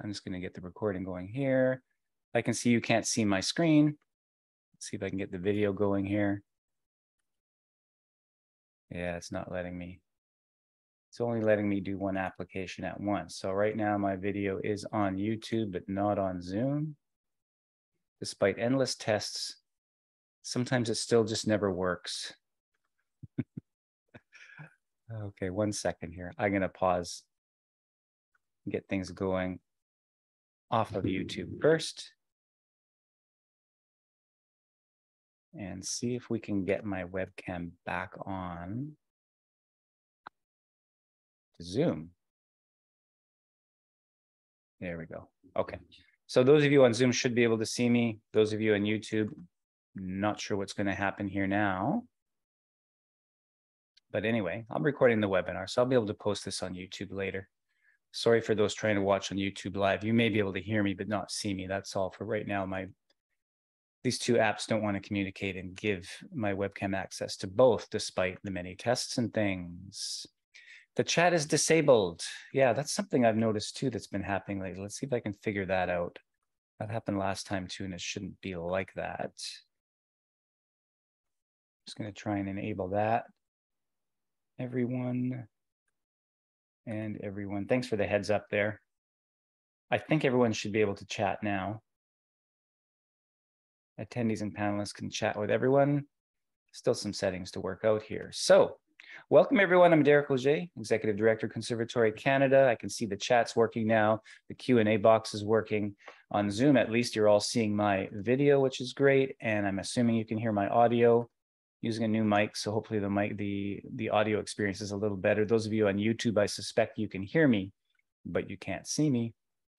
I'm just going to get the recording going here. I can see you can't see my screen. Let's see if I can get the video going here. Yeah, it's not letting me. It's only letting me do one application at once. So right now my video is on YouTube, but not on Zoom. Despite endless tests, sometimes it still just never works. Okay, 1 second here. I'm going to pause, get things going off of YouTube first, and see if we can get my webcam back on to Zoom. There we go. Okay. So those of you on Zoom should be able to see me. Those of you on YouTube, not sure what's going to happen here now. But anyway, I'm recording the webinar, so I'll be able to post this on YouTube later. Sorry for those trying to watch on YouTube live. You may be able to hear me, but not see me. That's all for right now. These two apps don't want to communicate and give my webcam access to both, despite the many tests and things. The chat is disabled. Yeah, that's something I've noticed too that's been happening lately. Let's see if I can figure that out. That happened last time too, and it shouldn't be like that. Just going to try and enable that. Everyone and everyone. Thanks for the heads up there. I think everyone should be able to chat now. Attendees and panelists can chat with everyone. Still some settings to work out here. So welcome everyone. I'm Derek Auger, Executive Director, Conservatory Canada. I can see the chat's working now. The Q&A box is working. On Zoom, at least you're all seeing my video, which is great. And I'm assuming you can hear my audio using a new mic. So hopefully the audio experience is a little better. Those of you on YouTube, I suspect you can hear me, but you can't see me.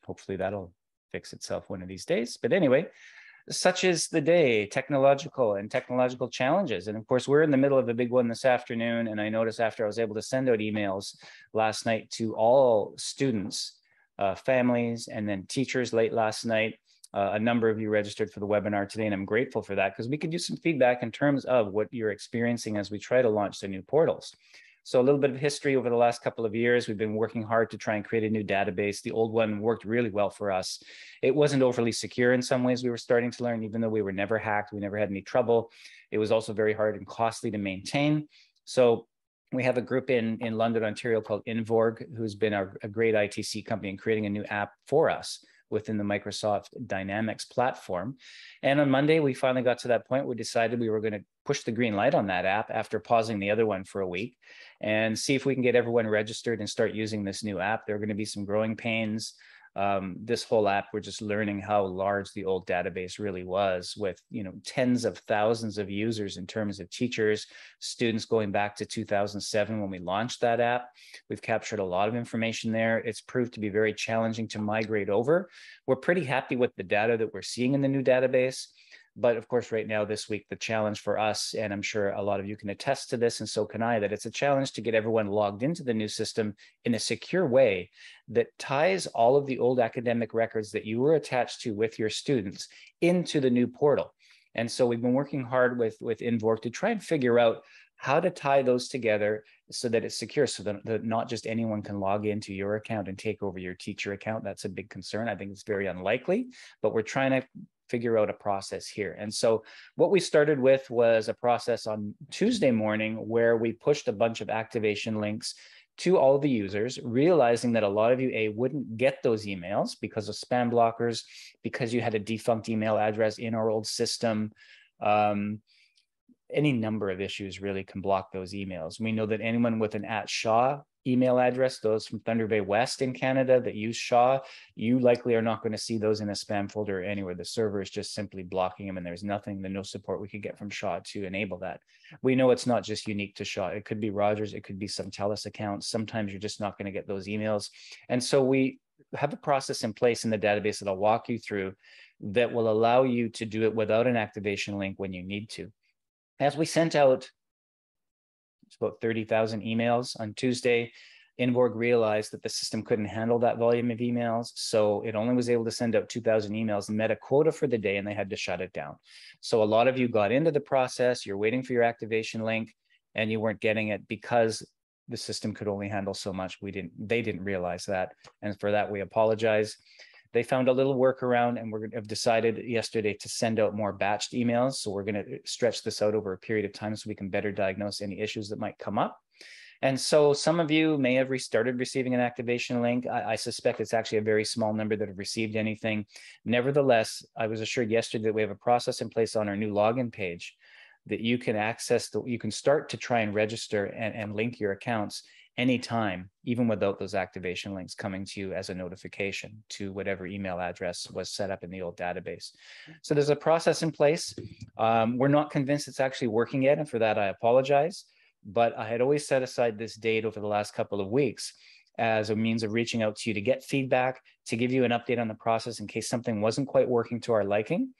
Hopefully that'll fix itself one of these days. But anyway, such is the day, technological challenges. And of course, we're in the middle of a big one this afternoon. And I noticed after I was able to send out emails last night to all students, families, and then teachers late last night, a number of you registered for the webinar today, and I'm grateful for that because we could use some feedback in terms of what you're experiencing as we try to launch the new portals. So a little bit of history over the last couple of years. We've been working hard to try and create a new database. The old one worked really well for us. It wasn't overly secure in some ways. We were starting to learn, even though we were never hacked, we never had any trouble. It was also very hard and costly to maintain. So we have a group in London, Ontario called Invorg, who's been a great ITC company in creating a new app for us within the Microsoft Dynamics platform. And on Monday, we finally got to that point where we decided we were going to push the green light on that app after pausing the other one for a week and see if we can get everyone registered and start using this new app. There are going to be some growing pains. This whole app, we're just learning how large the old database really was with, tens of thousands of users in terms of teachers, students going back to 2007 when we launched that app. We've captured a lot of information there. It's proved to be very challenging to migrate over. We're pretty happy with the data that we're seeing in the new database. But of course, right now, this week, the challenge for us, and I'm sure a lot of you can attest to this, and so can I, that it's a challenge to get everyone logged into the new system in a secure way that ties all of the old academic records that you were attached to with your students into the new portal. And so we've been working hard with Invorg to try and figure out how to tie those together so that it's secure, so that not just anyone can log into your account and take over your teacher account. That's a big concern. I think it's very unlikely, but we're trying to figure out a process here. And so what we started with was a process on Tuesday morning where we pushed a bunch of activation links to all the users, realizing that a lot of you, wouldn't get those emails because of spam blockers, because you had a defunct email address in our old system. Any number of issues really can block those emails. We know that anyone with an @Shaw email address, those from Thunder Bay West in Canada that use Shaw, you likely are not going to see those in a spam folder or anywhere. The server is just simply blocking them, and there's no support we could get from Shaw to enable that. We know it's not just unique to Shaw. It could be Rogers, it could be some TELUS accounts. Sometimes you're just not going to get those emails. And so we have a process in place in the database that I'll walk you through that will allow you to do it without an activation link when you need to. As we sent out about 30,000 emails on Tuesday, Invorg realized that the system couldn't handle that volume of emails. So it only was able to send out 2,000 emails and met a quota for the day, and they had to shut it down. So a lot of you got into the process, you're waiting for your activation link, and you weren't getting it because the system could only handle so much. They didn't realize that. And for that, we apologize. They found a little workaround, and we have decided yesterday to send out more batched emails. So we're going to stretch this out over a period of time so we can better diagnose any issues that might come up. And so some of you may have restarted receiving an activation link. I suspect it's actually a very small number that have received anything. Nevertheless, I was assured yesterday that we have a process in place on our new login page that you can access, you can start to try and register and link your accounts anytime, even without those activation links coming to you as a notification to whatever email address was set up in the old database. So there's a process in place. We're not convinced it's actually working yet, and for that I apologize. But I had always set aside this date over the last couple of weeks as a means of reaching out to you to get feedback, to give you an update on the process in case something wasn't quite working to our liking.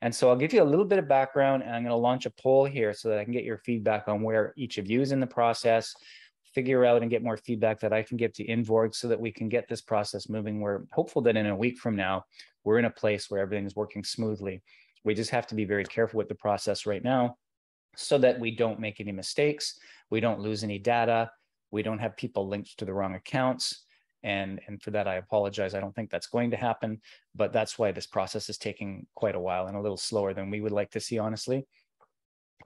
And so I'll give you a little bit of background, and I'm going to launch a poll here so that I can get your feedback on where each of you is in the process, figure out and get more feedback that I can give to Invorg so that we can get this process moving. We're hopeful that in a week from now, we're in a place where everything is working smoothly. We just have to be very careful with the process right now so that we don't make any mistakes, we don't lose any data, we don't have people linked to the wrong accounts. And for that, I apologize. I don't think that's going to happen, but that's why this process is taking quite a while and a little slower than we would like to see, honestly.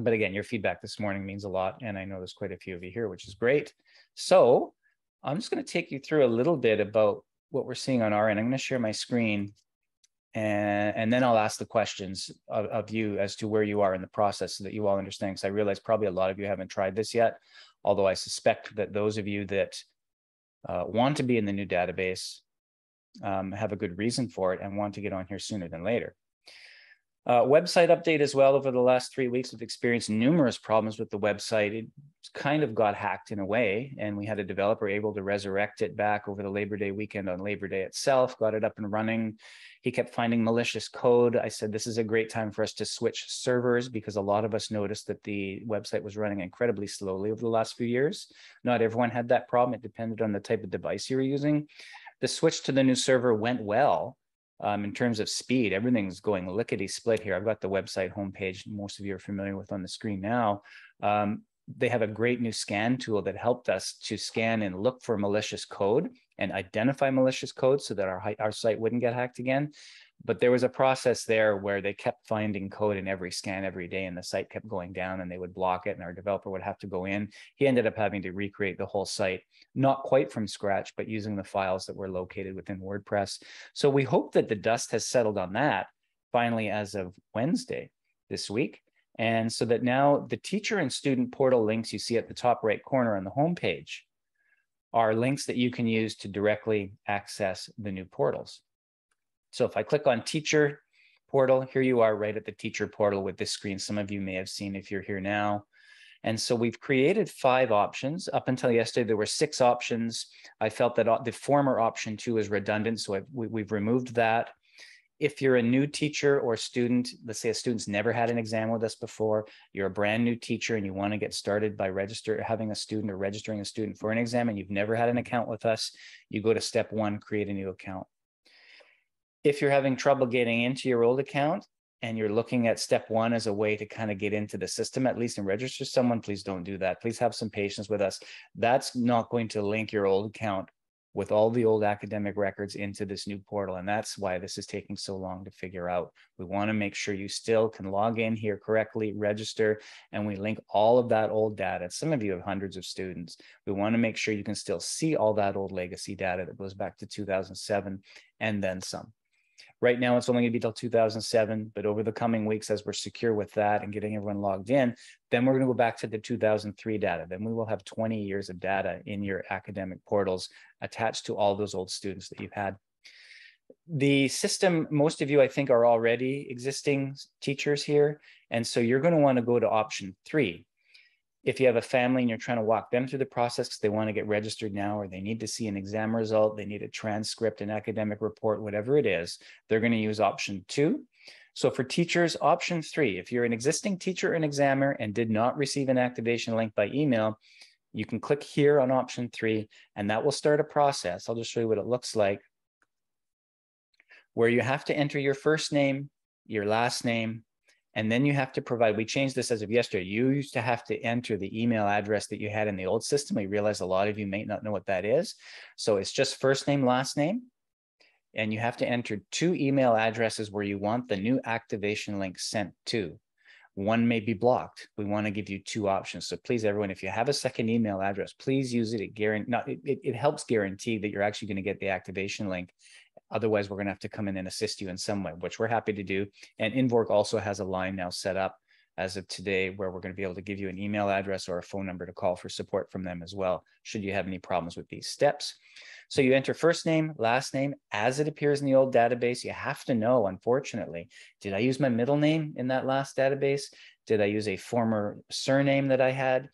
But again, your feedback this morning means a lot, and I know there's quite a few of you here, which is great. So I'm just going to take you through a little bit about what we're seeing on our end. I'm going to share my screen, and then I'll ask the questions of you as to where you are in the process so that you all understand, because I realize probably a lot of you haven't tried this yet, although I suspect that those of you that want to be in the new database have a good reason for it and want to get on here sooner than later. Website update as well. Over the last 3 weeks, we've experienced numerous problems with the website. It kind of got hacked in a way, and we had a developer able to resurrect it back over the Labor Day weekend on Labor Day itself, got it up and running. He kept finding malicious code. I said, this is a great time for us to switch servers because a lot of us noticed that the website was running incredibly slowly over the last few years. Not everyone had that problem. It depended on the type of device you were using. The switch to the new server went well. In terms of speed, everything's going lickety split here. I've got the website homepage most of you are familiar with on the screen now. They have a great new scan tool that helped us to scan and look for malicious code and identify malicious code so that our site wouldn't get hacked again. But there was a process there where they kept finding code in every scan every day, and the site kept going down, and they would block it, and our developer would have to go in. He ended up having to recreate the whole site, not quite from scratch, but using the files that were located within WordPress. So we hope that the dust has settled on that finally as of Wednesday this week. And so that now the teacher and student portal links you see at the top right corner on the homepage are links that you can use to directly access the new portals. So if I click on teacher portal, here you are right at the teacher portal with this screen. Some of you may have seen if you're here now. And so we've created 5 options. Up until yesterday, there were 6 options. I felt that the former option 2 is redundant, so we've removed that. If you're a new teacher or student, let's say a student's never had an exam with us before, you're a brand new teacher and you want to get started by having a student or registering a student for an exam and you've never had an account with us, you go to step 1, create a new account. If you're having trouble getting into your old account and you're looking at step 1 as a way to kind of get into the system at least and register someone, please don't do that. Please have some patience with us. That's not going to link your old account with all the old academic records into this new portal. And that's why this is taking so long to figure out. We want to make sure you still can log in here correctly, register, and we link all of that old data. Some of you have hundreds of students. We want to make sure you can still see all that old legacy data that goes back to 2007 and then some. Right now, it's only going to be till 2007, but over the coming weeks, as we're secure with that and getting everyone logged in, then we're going to go back to the 2003 data. Then we will have 20 years of data in your academic portals attached to all those old students that you've had. The system, most of you, I think, are already existing teachers here. And so you're going to want to go to option 3. If you have a family and you're trying to walk them through the process because they want to get registered now, or they need to see an exam result, they need a transcript, an academic report, whatever it is, they're going to use option 2. So for teachers, option 3, if you're an existing teacher or an examiner and did not receive an activation link by email, you can click here on option 3, and that will start a process. I'll just show you what it looks like, where you have to enter your first name, your last name, and then you have to provide, we changed this as of yesterday. You used to have to enter the email address that you had in the old system. We realize a lot of you may not know what that is. So it's just first name, last name. and you have to enter 2 email addresses where you want the new activation link sent to. One may be blocked. We want to give you 2 options. So please, everyone, if you have a second email address, please use it. It helps guarantee that you're actually going to get the activation link. Otherwise, we're going to have to come in and assist you in some way, which we're happy to do. And Invork also has a line now set up as of today where we're going to be able to give you an email address or a phone number to call for support from them as well, should you have any problems with these steps. So you enter first name, last name, as it appears in the old database. You have to know, unfortunately, did I use my middle name in that last database? Did I use a former surname that I had?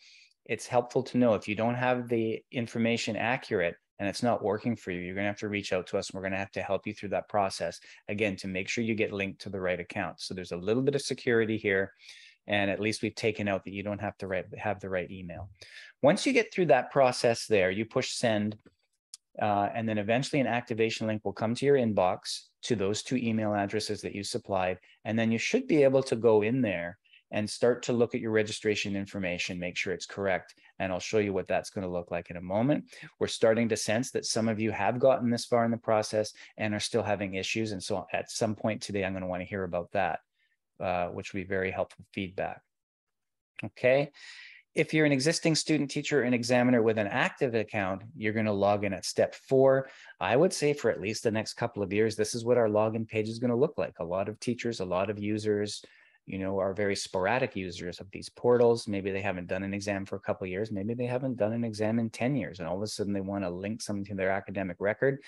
It's helpful to know if you don't have the information accurate and it's not working for you, you're going to have to reach out to us and we're going to have to help you through that process, again, to make sure you get linked to the right account. So there's a little bit of security here. And at least we've taken out that you don't have to have the right email. Once you get through that process there, you push send, and then eventually an activation link will come to your inbox to those 2 email addresses that you supplied. And then you should be able to go in there and start to look at your registration information, make sure it's correct. And I'll show you what that's going to look like in a moment. We're starting to sense that some of you have gotten this far in the process and are still having issues. And so at some point today, I'm going to want to hear about that, which will be very helpful feedback. Okay. If you're an existing student, teacher, and examiner with an active account, you're going to log in at step 4. I would say for at least the next couple of years, this is what our login page is going to look like. A lot of teachers, a lot of users, are very sporadic users of these portals. Maybe they haven't done an exam for a couple of years. Maybe they haven't done an exam in 10 years. And all of a sudden they want to link something to their academic record.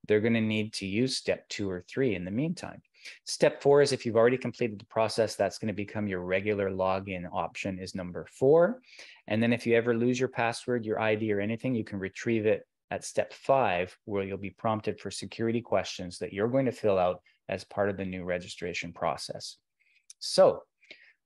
They're going to need to use step 2 or 3 in the meantime. Step 4 is if you've already completed the process, that's going to become your regular login option is number 4. And then if you ever lose your password, your ID or anything, you can retrieve it at step 5, where you'll be prompted for security questions that you're going to fill out as part of the new registration process. So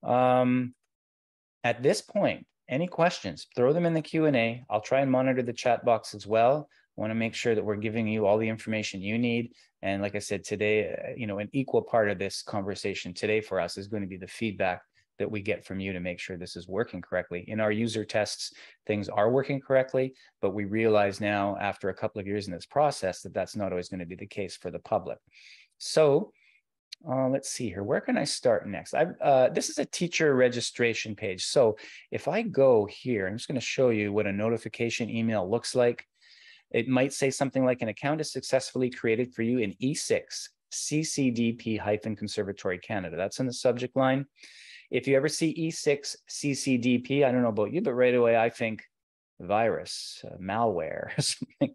at this point, any questions, throw them in the Q&A. I'll try and monitor the chat box as well. I want to make sure that we're giving you all the information you need. And like I said, today, an equal part of this conversation today for us is going to be the feedback that we get from you to make sure this is working correctly. In our user tests, things are working correctly, but we realize now after a couple of years in this process that that's not always going to be the case for the public. So let's see here. Where can I start next? This is a teacher registration page. So if I go here, I'm just going to show you what a notification email looks like. It might say something like an account is successfully created for you in E6 CCDP-Conservatory Canada. That's in the subject line. If you ever see E6 CCDP, I don't know about you, but right away I think virus, malware, or something.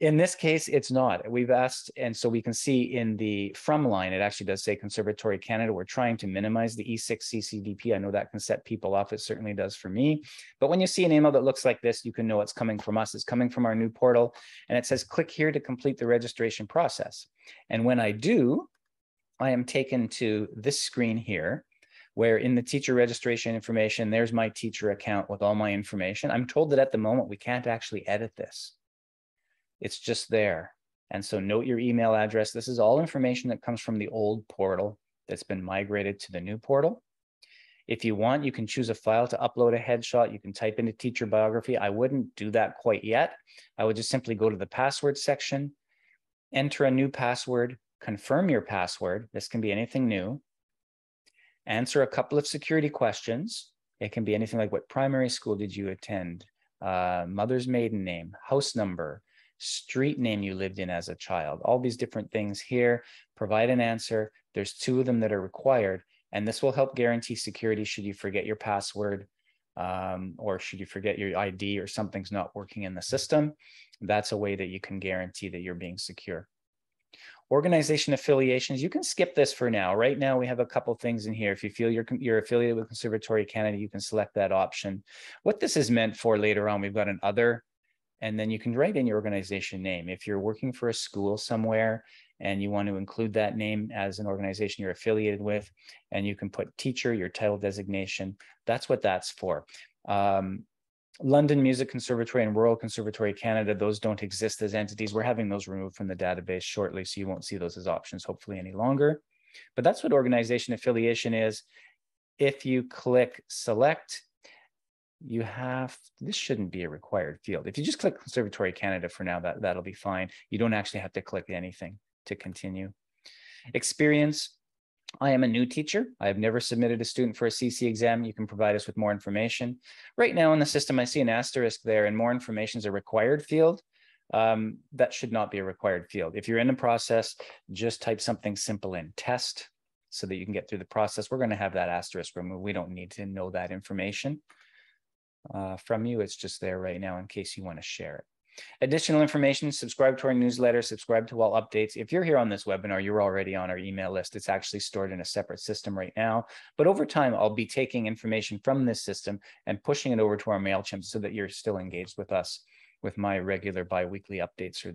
In this case, it's not. We've asked, and so we can see in the from line, it actually does say Conservatory Canada. We're trying to minimize the E6 CCDP. I know that can set people off. It certainly does for me. But when you see an email that looks like this, you can know it's coming from us. It's coming from our new portal. And it says, click here to complete the registration process. And when I do, I am taken to this screen here, where in the teacher registration information, there's my teacher account with all my information. I'm told that at the moment, we can't actually edit this. It's just there. And so note your email address. This is all information that comes from the old portal that's been migrated to the new portal. If you want, you can choose a file to upload a headshot. You can type in a teacher biography. I wouldn't do that quite yet. I would just simply go to the password section, enter a new password, confirm your password. This can be anything new. Answer a couple of security questions. It can be anything like, what primary school did you attend? Mother's maiden name, house number, street name you lived in as a child, all these different things here. Provide an answer. There's 2 of them that are required, and this will help guarantee security should you forget your password or should you forget your ID or something's not working in the system. That's a way that you can guarantee that you're being secure. Organization affiliations, you can skip this for now. Right now, we have a couple things in here. If you feel you're affiliated with Conservatory Canada, you can select that option. What this is meant for later on, we've got an other, and then you can write in your organization name. If you're working for a school somewhere and you want to include that name as an organization you're affiliated with, and you can put teacher, your title designation, that's what that's for. London Music Conservatory and Royal Conservatory Canada, those don't exist as entities. We're having those removed from the database shortly, so you won't see those as options hopefully any longer. But that's what organization affiliation is. If you click select, you have, this shouldn't be a required field. If you just click Conservatory Canada for now, that'll be fine. You don't actually have to click anything. to continue. Experience. I am a new teacher. I have never submitted a student for a CC exam. You can provide us with more information. Right now in the system, I see an asterisk there, and more information is a required field. That should not be a required field. If you're in the process, just type something simple in, test, so that you can get through the process. We're going to have that asterisk removed. We don't need to know that information from you. It's just there right now in case you want to share it. Additional information, subscribe to our newsletter, subscribe to all updates. If you're here on this webinar, you're already on our email list. It's actually stored in a separate system right now. But over time, I'll be taking information from this system and pushing it over to our MailChimp so that you're still engaged with us with my regular bi-weekly updates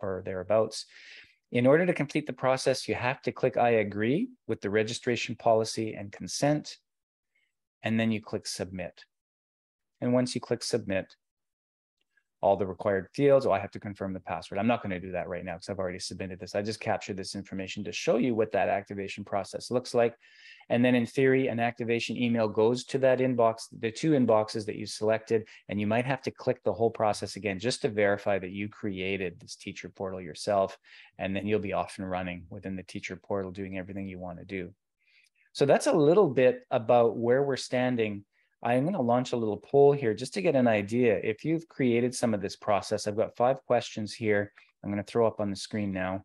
or thereabouts. In order to complete the process, you have to click I agree with the registration policy and consent, and then you click submit. And once you click submit, all the required fields, I have to confirm the password. I'm not going to do that right now because I've already submitted this. I just captured this information to show you what that activation process looks like. And then in theory, an activation email goes to that inbox, the two inboxes that you selected, and you might have to click the whole process again just to verify that you created this teacher portal yourself, and then you'll be off and running within the teacher portal doing everything you want to do. So that's a little bit about where we're standing. I'm going to launch a little poll here just to get an idea. If you've created some of this process, I've got 5 questions here. I'm going to throw up on the screen now.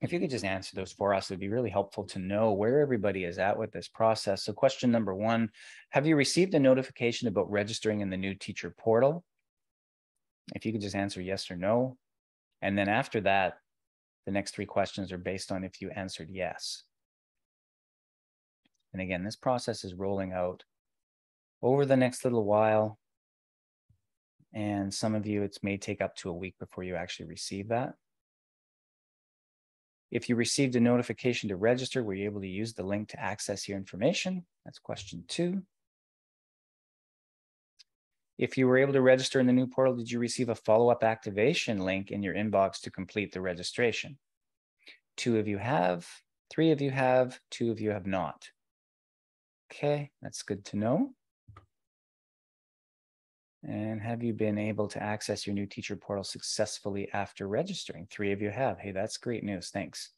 If you could just answer those for us, it'd be really helpful to know where everybody is at with this process. So question number 1, have you received a notification about registering in the new teacher portal? If you could just answer yes or no. And then after that, the next 3 questions are based on if you answered yes. And again, this process is rolling out over the next little while. And some of you, it may take up to a week before you actually receive that. If you received a notification to register, were you able to use the link to access your information? That's question 2. If you were able to register in the new portal, did you receive a follow-up activation link in your inbox to complete the registration? 2 of you have, 3 of you have, 2 of you have not. Okay, that's good to know. And have you been able to access your new teacher portal successfully after registering? 3 of you have. Hey, that's great news. Thanks.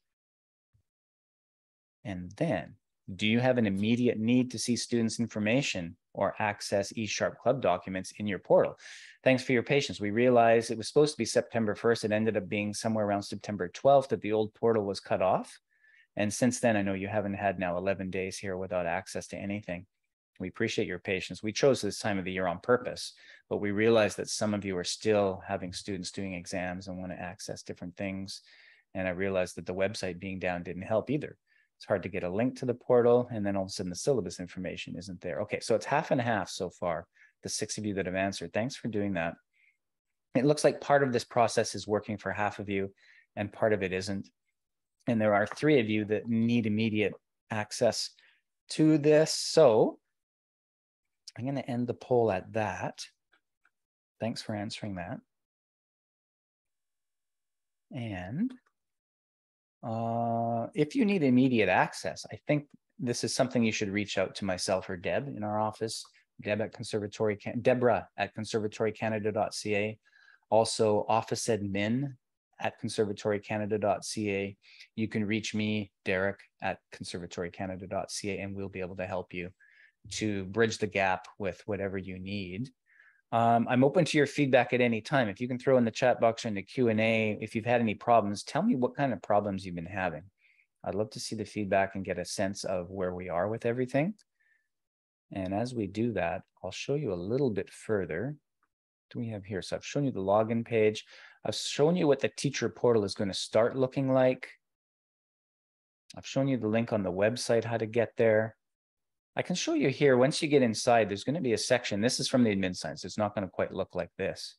And then, do you have an immediate need to see students' information or access eSharp Club documents in your portal? Thanks for your patience. We realized it was supposed to be September 1st. It ended up being somewhere around September 12th that the old portal was cut off. And since then, I know you haven't had now 11 days here without access to anything. We appreciate your patience. We chose this time of the year on purpose, but we realized that some of you are still having students doing exams and want to access different things. And I realized that the website being down didn't help either. It's hard to get a link to the portal, and then all of a sudden the syllabus information isn't there. Okay, so it's half and half so far, the 6 of you that have answered. Thanks for doing that. It looks like part of this process is working for half of you and part of it isn't. And there are 3 of you that need immediate access to this. So I'm going to end the poll at that. Thanks for answering that. And if you need immediate access, I think this is something you should reach out to myself or Deb in our office, Deborah at conservatorycanada.ca. Also, office admin at conservatorycanada.ca. You can reach me, Derek, at conservatorycanada.ca, and we'll be able to help you to bridge the gap with whatever you need. I'm open to your feedback at any time. If you can throw in the chat box or in the Q&A, if you've had any problems, tell me what kind of problems you've been having. I'd love to see the feedback and get a sense of where we are with everything. And as we do that, I'll show you a little bit further. What do we have here? So I've shown you the login page. I've shown you what the teacher portal is going to start looking like. I've shown you the link on the website, how to get there. I can show you here, once you get inside, there's going to be a section. This is from the admin side, so it's not going to quite look like this.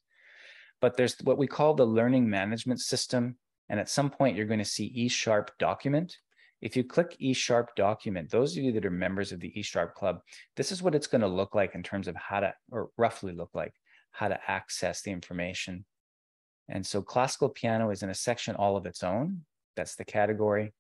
But there's what we call the learning management system. And at some point, you're going to see eSharp document. If you click eSharp document, those of you that are members of the eSharp Club, this is what it's going to look like in terms of how to, or roughly look like, how to access the information. And so classical piano is in a section all of its own. That's the category.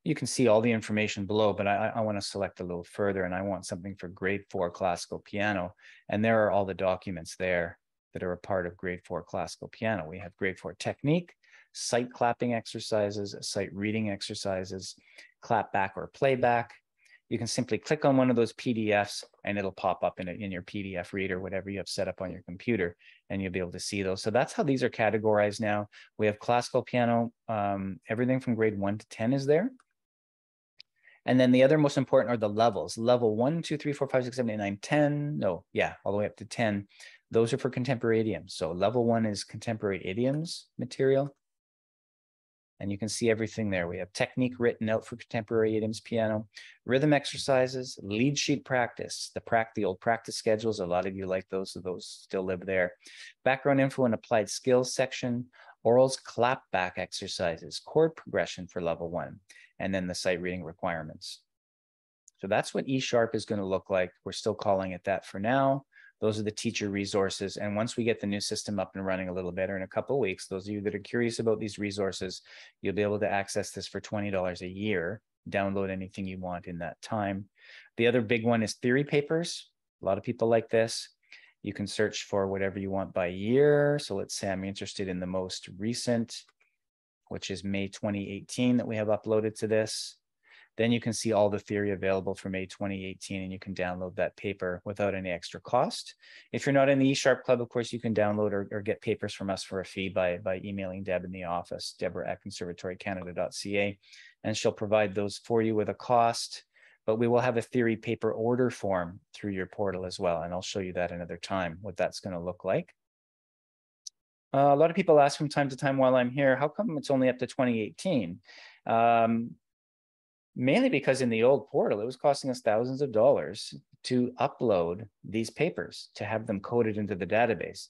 You can see all the information below, but I want to select a little further, and I want something for grade 4 classical piano. And there are all the documents there that are a part of grade 4 classical piano. We have grade 4 technique, sight clapping exercises, sight reading exercises, clap back or playback. You can simply click on one of those PDFs and it'll pop up in your PDF reader, whatever you have set up on your computer, and you'll be able to see those. So that's how these are categorized now. We have classical piano, everything from grade 1 to 10 is there. And then the other most important are the levels. Level 1, 2, 3, 4, 5, 6, 7, 8, 9, 10. No, yeah, all the way up to 10. Those are for contemporary idioms. So level 1 is contemporary idioms material. And you can see everything there. We have technique written out for contemporary idioms piano, rhythm exercises, lead sheet practice, the old practice schedules. A lot of you like those, so those still live there. Background info and applied skills section, orals clapback exercises, chord progression for level 1, and then the sight reading requirements. So that's what E# is going to look like. We're still calling it that for now. Those are the teacher resources. And once we get the new system up and running a little better in a couple of weeks, those of you that are curious about these resources, you'll be able to access this for $20 a year, download anything you want in that time. The other big one is theory papers. A lot of people like this. You can search for whatever you want by year. So let's say I'm interested in the most recent, which is May 2018 that we have uploaded to this. Then you can see all the theory available for May 2018, and you can download that paper without any extra cost. If you're not in the E# Club, of course, you can download or get papers from us for a fee by emailing Deb in the office, Deborah@conservatorycanada.ca, and she'll provide those for you with a cost. But we will have a theory paper order form through your portal as well, and I'll show you that another time, what that's going to look like. A lot of people ask from time to time while I'm here, how come it's only up to 2018? Mainly because in the old portal, it was costing us thousands of dollars to upload these papers, to have them coded into the database.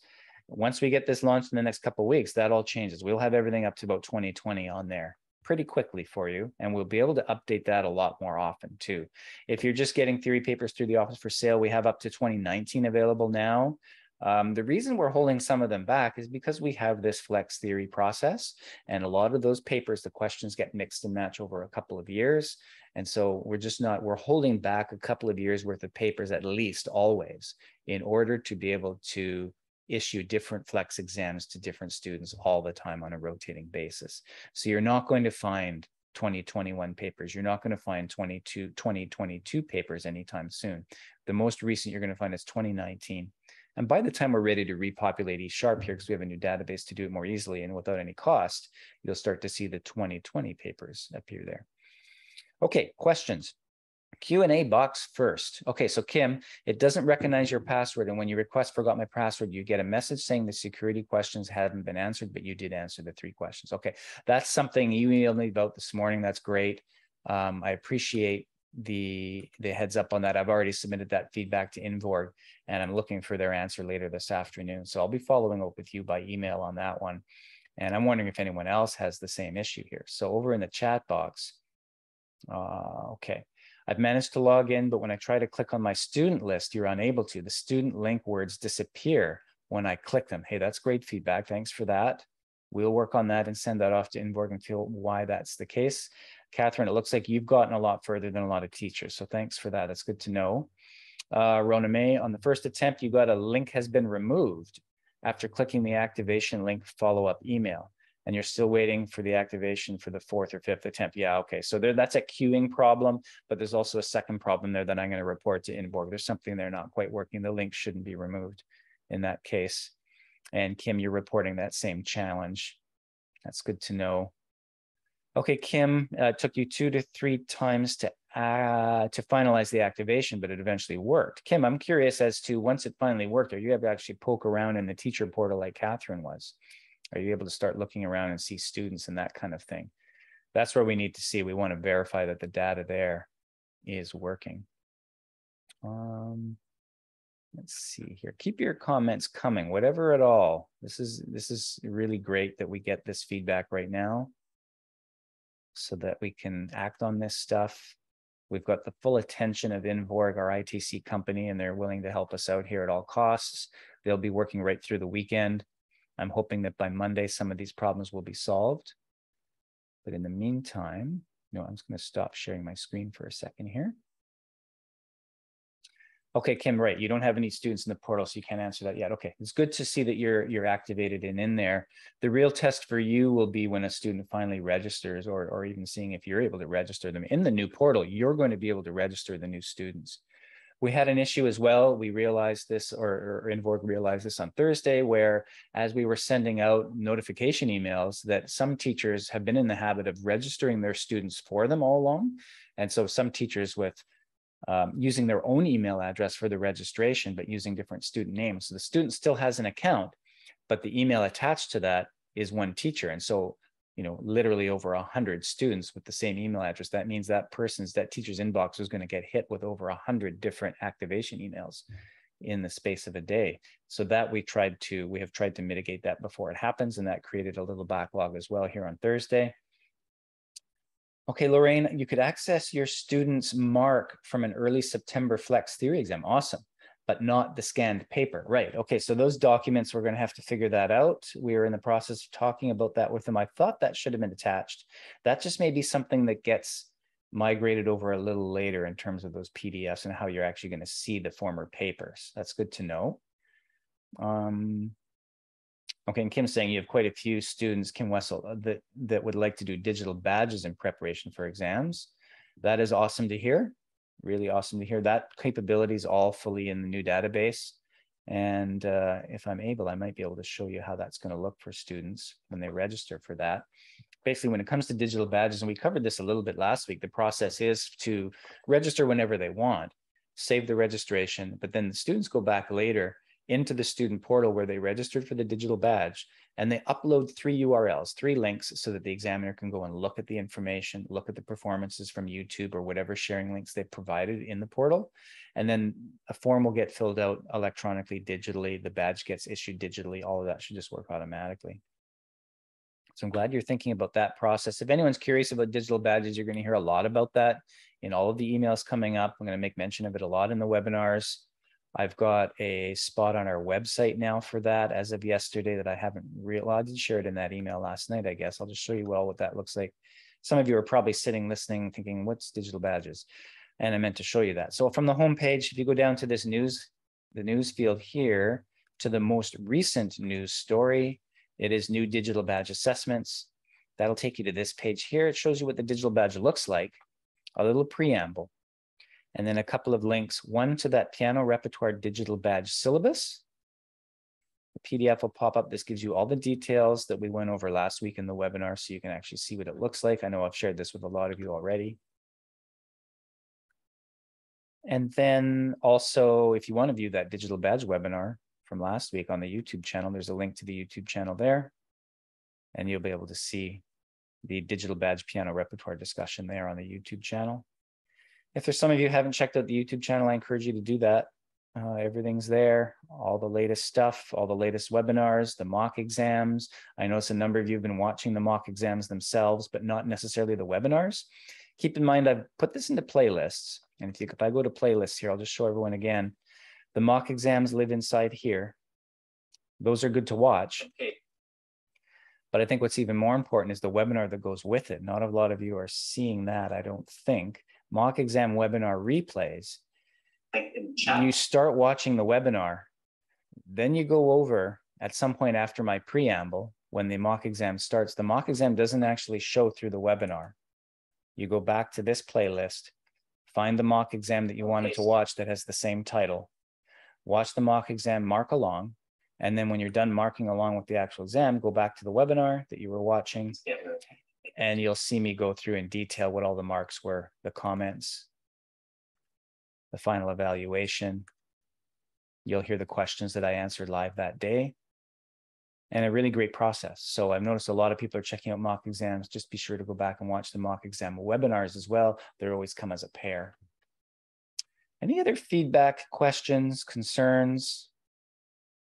Once we get this launched in the next couple of weeks, that all changes. We'll have everything up to about 2020 on there pretty quickly for you, and we'll be able to update that a lot more often too. If you're just getting theory papers through the office for sale, we have up to 2019 available now. The reason we're holding some of them back is because we have this flex theory process, and a lot of those papers, the questions get mixed and match over a couple of years. And so we're holding back a couple of years worth of papers at least always in order to be able to issue different flex exams to different students all the time on a rotating basis. So you're not going to find 2021 papers. You're not going to find 2022 papers anytime soon. The most recent you're going to find is 2019. And by the time we're ready to repopulate E# here, because we have a new database to do it more easily and without any cost, you'll start to see the 2020 papers appear there. Okay, questions. Q&A box first. Okay, so Kim, it doesn't recognize your password, and when you request forgot my password, you get a message saying the security questions haven't been answered, but you did answer the 3 questions. Okay, that's something you emailed me about this morning. That's great. I appreciate the heads up on that. I've already submitted that feedback to Invorg, and I'm looking for their answer later this afternoon. So I'll be following up with you by email on that one. And I'm wondering if anyone else has the same issue here. So over in the chat box, okay. I've managed to log in, but when I try to click on my student list, you're unable to. The student link words disappear when I click them. Hey, that's great feedback. Thanks for that. We'll work on that and send that off to Invorg and feel why that's the case. Catherine, it looks like you've gotten a lot further than a lot of teachers. So thanks for that. That's good to know. Rona May, on the first attempt, you got a link has been removed after clicking the activation link follow-up email. And you're still waiting for the activation for the 4th or 5th attempt. Yeah, okay. So that's a queuing problem, but there's also a second problem there that I'm going to report to Invorg. There's something there not quite working. The link shouldn't be removed in that case. And Kim, you're reporting that same challenge. That's good to know. Okay, Kim, it took you 2 to 3 times to finalize the activation, but it eventually worked. Kim, I'm curious as to once it finally worked, are you able to actually poke around in the teacher portal like Catherine was? Are you able to start looking around and see students and that kind of thing? That's where we need to see. We want to verify that the data there is working. Let's see here. Keep your comments coming, whatever at all. This is really great that we get this feedback right now so that we can act on this stuff. We've got the full attention of Invorg, our ITC company, and they're willing to help us out here at all costs. They'll be working right through the weekend. I'm hoping that by Monday, some of these problems will be solved. But in the meantime, I'm just going to stop sharing my screen for a second here. Okay, Kim, right. You don't have any students in the portal, so you can't answer that yet. Okay, it's good to see that you're activated and in there. The real test for you will be when a student finally registers, or even seeing if you're able to register them in the new portal. You're going to be able to register the new students. We had an issue as well. We realized this, or Invorg realized this on Thursday, where as we were sending out notification emails, that some teachers have been in the habit of registering their students for them all along. And so some teachers with using their own email address for the registration, but using different student names. So the student still has an account, but the email attached to that is one teacher. And so, you know, literally over 100 students with the same email address. That means that teacher's inbox is going to get hit with over 100 different activation emails in the space of a day. So that we have tried to mitigate that before it happens. And that created a little backlog as well here on Thursday. Okay, Lorraine, you could access your student's mark from an early September Flex Theory exam. Awesome, but not the scanned paper. Right, okay, so those documents, we're gonna have to figure that out. We are in the process of talking about that with them. I thought that should have been attached. That just may be something that gets migrated over a little later in terms of those PDFs and how you're actually gonna see the former papers. That's good to know. Okay, and Kim's saying you have quite a few students, Kim Wessel, that would like to do digital badges in preparation for exams. That is awesome to hear. Really awesome to hear. That capability is all fully in the new database. And if I'm able, I might be able to show you how that's going to look for students when they register for that. Basically, when it comes to digital badges, and we covered this a little bit last week, the process is to register whenever they want, save the registration, but then the students go back later into the student portal where they registered for the digital badge, and they upload 3 URLs, 3 links, so that the examiner can go and look at the information, look at the performances from YouTube or whatever sharing links they've provided in the portal. And then a form will get filled out electronically, digitally, the badge gets issued digitally. All of that should just work automatically. So I'm glad you're thinking about that process. If anyone's curious about digital badges, you're going to hear a lot about that in all of the emails coming up. I'm going to make mention of it a lot in the webinars. I've got a spot on our website now for that as of yesterday that I haven't realized. I did share it in that email last night, I guess. I'll just show you all what that looks like. Some of you are probably sitting, listening, thinking, what's digital badges? And I meant to show you that. So from the homepage, if you go down to this the news field here, to the most recent news story, it is new digital badge assessments. That'll take you to this page here. It shows you what the digital badge looks like, a little preamble, and then a couple of links, one to that piano repertoire digital badge syllabus. The PDF will pop up. This gives you all the details that we went over last week in the webinar, so you can actually see what it looks like. I know I've shared this with a lot of you already. And then also, if you want to view that digital badge webinar from last week on the YouTube channel, there's a link to the YouTube channel there, and you'll be able to see the digital badge piano repertoire discussion there on the YouTube channel. If there's some of you who haven't checked out the YouTube channel, I encourage you to do that. Everything's there, all the latest stuff, all the latest webinars, the mock exams. I notice a number of you have been watching the mock exams themselves, but not necessarily the webinars. Keep in mind, I've put this into playlists. And if I go to playlists here, I'll just show everyone again. The mock exams live inside here. Those are good to watch. Okay. But I think what's even more important is the webinar that goes with it. Not a lot of you are seeing that, I don't think. Mock exam webinar replays. You start watching the webinar, then you go over at some point after my preamble, when the mock exam starts. The mock exam doesn't actually show through the webinar. You go back to this playlist, find the mock exam that you wanted to watch that has the same title, watch the mock exam, mark along, and then when you're done marking along with the actual exam, go back to the webinar that you were watching, and you'll see me go through in detail what all the marks were, the comments, the final evaluation. You'll hear the questions that I answered live that day, and a really great process. So I've noticed a lot of people are checking out mock exams. Just be sure to go back and watch the mock exam webinars as well. They always come as a pair. Any other feedback, questions, concerns?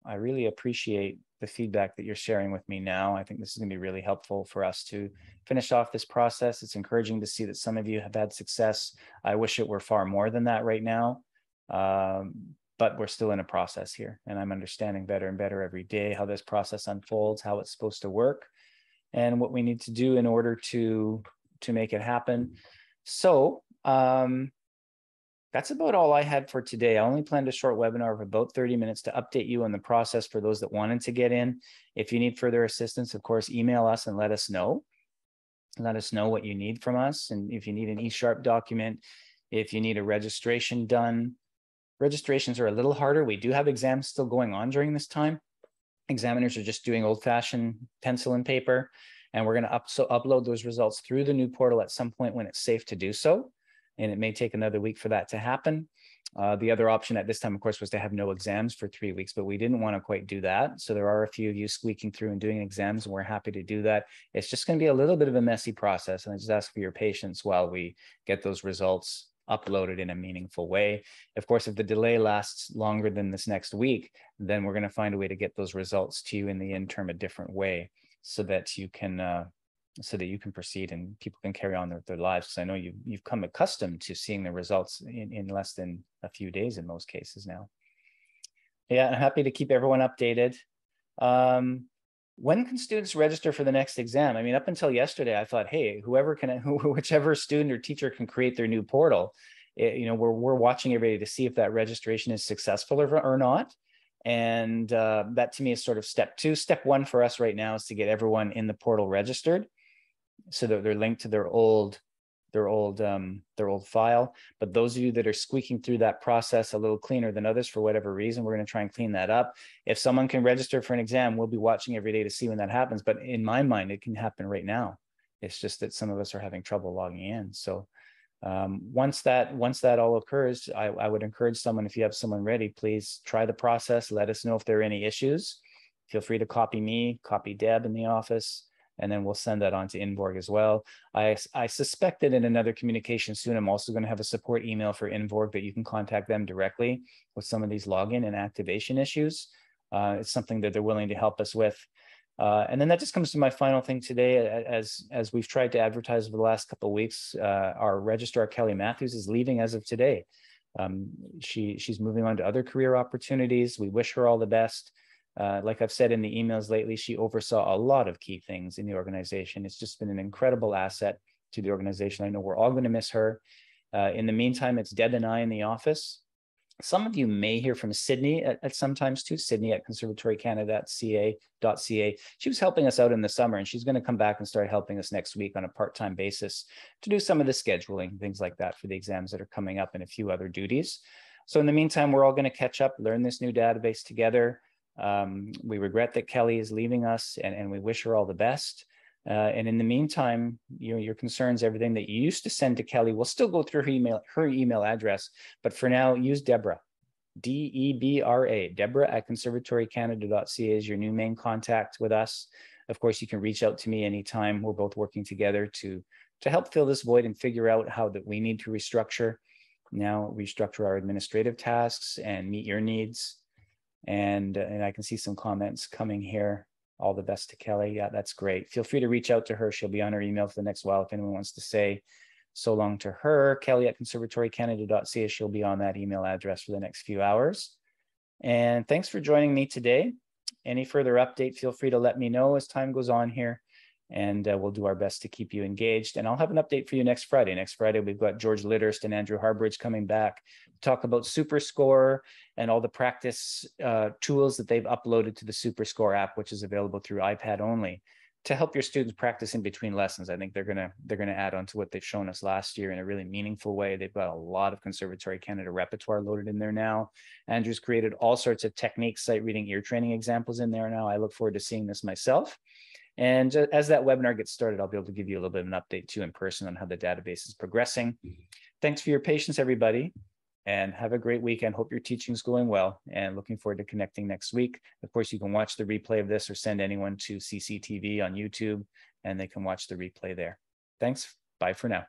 I really appreciate the feedback that you're sharing with me now. I think this is going to be really helpful for us to finish off this process. It's encouraging to see that some of you have had success. I wish it were far more than that right now, but we're still in a process here, and I'm understanding better and better every day how this process unfolds, how it's supposed to work, and what we need to do in order to make it happen. So That's about all I had for today. I only planned a short webinar of about 30 minutes to update you on the process for those that wanted to get in. If you need further assistance, of course, email us and let us know. Let us know what you need from us. And if you need an eSharp document, if you need a registration done, registrations are a little harder. We do have exams still going on during this time. Examiners are just doing old-fashioned pencil and paper, and we're going to upload those results through the new portal at some point when it's safe to do so. And it may take another week for that to happen. The other option at this time, of course, was to have no exams for 3 weeks, but we didn't want to quite do that. So there are a few of you squeaking through and doing exams, and we're happy to do that. It's just going to be a little bit of a messy process, and I just ask for your patience while we get those results uploaded in a meaningful way. Of course, if the delay lasts longer than this next week, then we're going to find a way to get those results to you in the interim a different way so that you can proceed and people can carry on their lives. Because I know you've come accustomed to seeing the results in less than a few days in most cases now. Yeah, I'm happy to keep everyone updated. When can students register for the next exam? I mean, up until yesterday, I thought, hey, whichever student or teacher can create their new portal, we're watching everybody to see if that registration is successful or not. And that to me is sort of step two. Step one for us right now is to get everyone in the portal registered so that they're linked to their old file. But those of you that are squeaking through that process a little cleaner than others for whatever reason, we're going to try and clean that up. If someone can register for an exam, we'll be watching every day to see when that happens. But in my mind, it can happen right now. It's just that some of us are having trouble logging in. So once that all occurs, I would encourage someone, if you have someone ready, please try the process. Let us know if there are any issues. Feel free to copy me, copy Deb in the office, and then we'll send that on to Invorg as well. I suspect that in another communication soon, I'm also going to have a support email for Invorg that you can contact them directly with some of these login and activation issues. It's something that they're willing to help us with. And then that just comes to my final thing today. As we've tried to advertise over the last couple of weeks, our registrar, Kelly Matthews, is leaving as of today. She's moving on to other career opportunities. We wish her all the best. Like I've said in the emails lately, she oversaw a lot of key things in the organization. It's just been an incredible asset to the organization. I know we're all going to miss her. In the meantime, it's Deb and I in the office. Some of you may hear from Sydney at sometimes too, Sydney at conservatorycanada.ca. She was helping us out in the summer, and she's going to come back and start helping us next week on a part-time basis to do some of the scheduling, things like that for the exams that are coming up and a few other duties. So in the meantime, we're all going to catch up, learn this new database together. We regret that Kelly is leaving us, and we wish her all the best. And in the meantime, your concerns, everything that you used to send to Kelly will still go through her email address. But for now, use Deborah, D-E-B-R-A, Deborah at conservatorycanada.ca is your new main contact with us. Of course, you can reach out to me anytime. We're both working together to help fill this void and figure out how that we need to restructure our administrative tasks and meet your needs. And I can see some comments coming here. All the best to Kelly. Yeah, that's great. Feel free to reach out to her. She'll be on her email for the next while. If anyone wants to say so long to her, Kelly at conservatorycanada.ca, she'll be on that email address for the next few hours. And thanks for joining me today. Any further update, feel free to let me know as time goes on here. And we'll do our best to keep you engaged. And I'll have an update for you next Friday. Next Friday, we've got George Litterst and Andrew Harbridge coming back to talk about SuperScore and all the practice tools that they've uploaded to the SuperScore app, which is available through iPad only, to help your students practice in between lessons. I think they're gonna add on to what they've shown us last year in a really meaningful way. They've got a lot of Conservatory Canada repertoire loaded in there now. Andrew's created all sorts of techniques, sight reading, ear training examples in there now. I look forward to seeing this myself. And as that webinar gets started, I'll be able to give you a little bit of an update too in person on how the database is progressing. Thanks for your patience, everybody, and have a great weekend. Hope your teaching is going well, and looking forward to connecting next week. Of course, you can watch the replay of this or send anyone to CCTV on YouTube, and they can watch the replay there. Thanks. Bye for now.